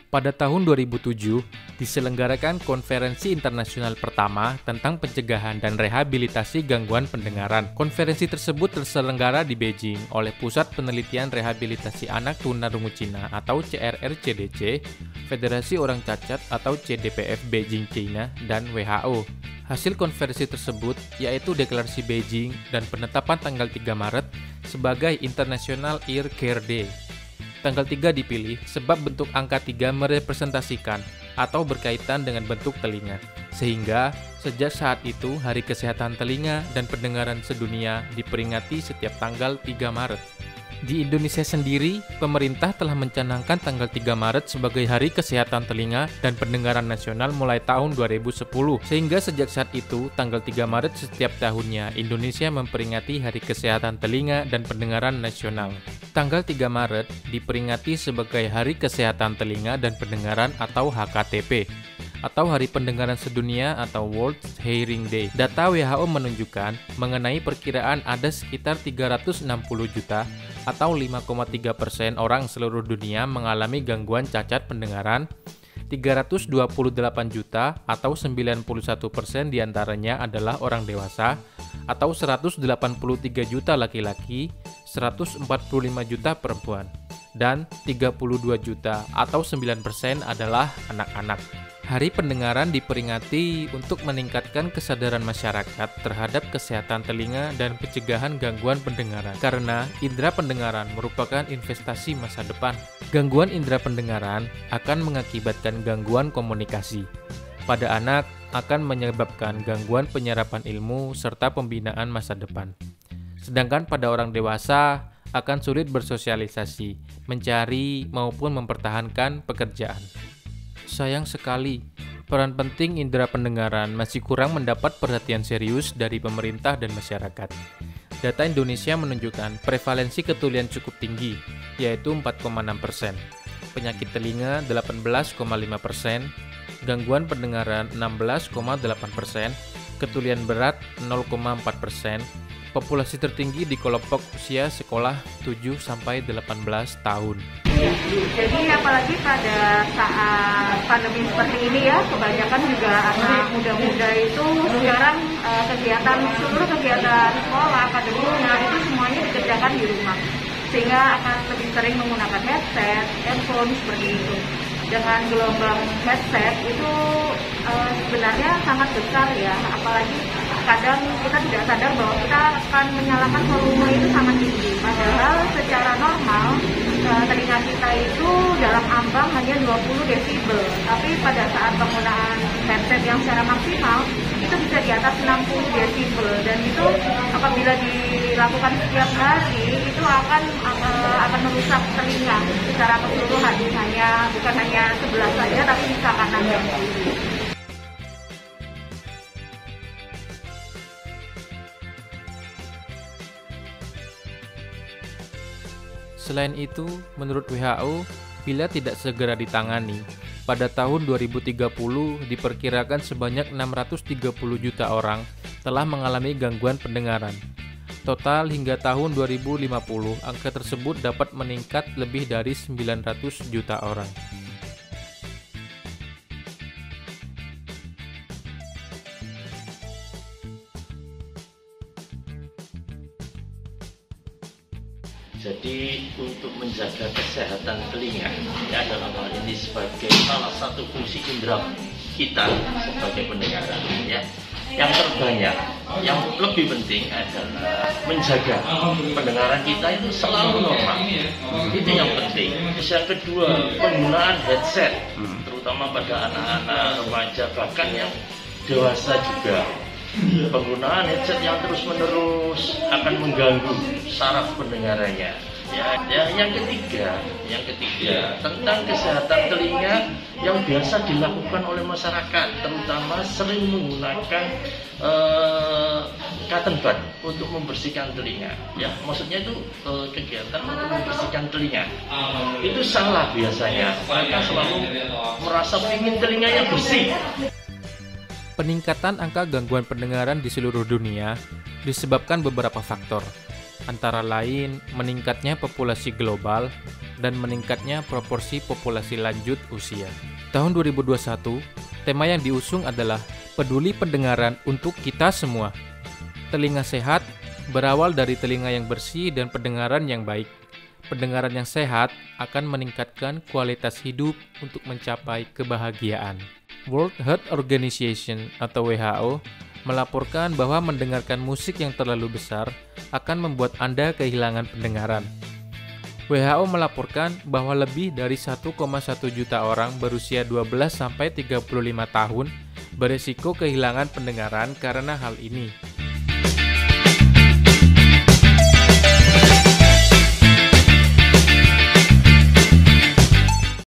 Pada tahun 2007, diselenggarakan konferensi internasional pertama tentang pencegahan dan rehabilitasi gangguan pendengaran. Konferensi tersebut terselenggara di Beijing oleh Pusat Penelitian Rehabilitasi Anak Tunarungu Cina atau CRRCDC, Federasi Orang Cacat atau CDPF Beijing China, dan WHO. Hasil konferensi tersebut yaitu Deklarasi Beijing dan penetapan tanggal 3 Maret sebagai International Ear Care Day. Tanggal 3 dipilih sebab bentuk angka 3 merepresentasikan atau berkaitan dengan bentuk telinga. Sehingga sejak saat itu Hari Kesehatan Telinga dan Pendengaran Sedunia diperingati setiap tanggal 3 Maret. Di Indonesia sendiri, pemerintah telah mencanangkan tanggal 3 Maret sebagai Hari Kesehatan Telinga dan Pendengaran Nasional mulai tahun 2010. Sehingga sejak saat itu, tanggal 3 Maret setiap tahunnya, Indonesia memperingati Hari Kesehatan Telinga dan Pendengaran Nasional. Tanggal 3 Maret diperingati sebagai Hari Kesehatan Telinga dan Pendengaran atau HKTP, atau Hari Pendengaran Sedunia atau World Hearing Day. Data WHO menunjukkan mengenai perkiraan ada sekitar 360 juta atau 5,3% orang seluruh dunia mengalami gangguan cacat pendengaran. 328 juta atau 91% diantaranya adalah orang dewasa, atau 183 juta laki-laki, 145 juta perempuan, dan 32 juta atau 9% adalah anak-anak. Hari Pendengaran diperingati untuk meningkatkan kesadaran masyarakat terhadap kesehatan telinga dan pencegahan gangguan pendengaran, karena indera pendengaran merupakan investasi masa depan. Gangguan indera pendengaran akan mengakibatkan gangguan komunikasi. Pada anak akan menyebabkan gangguan penyerapan ilmu serta pembinaan masa depan. Sedangkan pada orang dewasa akan sulit bersosialisasi, mencari maupun mempertahankan pekerjaan. Sayang sekali, peran penting indera pendengaran masih kurang mendapat perhatian serius dari pemerintah dan masyarakat. Data Indonesia menunjukkan prevalensi ketulian cukup tinggi, yaitu 4,6%, penyakit telinga 18,5%, gangguan pendengaran 16,8%, ketulian berat 0,4%, populasi tertinggi di kelompok usia sekolah 7-18 tahun. Jadi apalagi pada saat pandemi seperti ini ya, kebanyakan juga anak muda-muda itu sekarang seluruh kegiatan sekolah, akademiknya itu semuanya dikerjakan di rumah. Sehingga akan lebih sering menggunakan headset, handphone seperti itu. Dengan gelombang headset itu sebenarnya sangat besar ya, apalagi kadang kita tidak sadar bahwa kita akan menyalakan volume itu sangat tinggi. Padahal secara normal telinga kita itu dalam ambang hanya 20 desibel, tapi pada saat penggunaan headset yang secara maksimal itu bisa di atas 60 desibel, dan itu apabila dilakukan setiap hari itu akan merusak telinga secara keseluruhan, bukan hanya sebelah saja tapi bisa kanan dan kiri. Selain itu, menurut WHO, bila tidak segera ditangani, pada tahun 2030 diperkirakan sebanyak 630 juta orang telah mengalami gangguan pendengaran. Total hingga tahun 2050, angka tersebut dapat meningkat lebih dari 900 juta orang. Jadi untuk menjaga kesehatan telinga ya dalam hal ini sebagai salah satu fungsi indera kita sebagai pendengaran ya, yang terbanyak, yang lebih penting adalah menjaga pendengaran kita itu selalu normal. Itu yang penting. Terus yang kedua, penggunaan headset terutama pada anak-anak, remaja, bahkan yang dewasa juga. Penggunaan headset yang terus-menerus akan mengganggu saraf pendengarannya. Yang ketiga tentang kesehatan telinga yang biasa dilakukan oleh masyarakat, terutama sering menggunakan cotton bud untuk membersihkan telinga. Ya, maksudnya itu kegiatan untuk membersihkan telinga. Itu salah biasanya. Mereka selalu merasa ingin telinganya bersih. Peningkatan angka gangguan pendengaran di seluruh dunia disebabkan beberapa faktor, antara lain meningkatnya populasi global, dan meningkatnya proporsi populasi lanjut usia. Tahun 2021, tema yang diusung adalah peduli pendengaran untuk kita semua. Telinga sehat berawal dari telinga yang bersih dan pendengaran yang baik. Pendengaran yang sehat akan meningkatkan kualitas hidup untuk mencapai kebahagiaan. World Health Organization atau WHO melaporkan bahwa mendengarkan musik yang terlalu besar akan membuat Anda kehilangan pendengaran. WHO melaporkan bahwa lebih dari 1,1 juta orang berusia 12-35 tahun berisiko kehilangan pendengaran karena hal ini.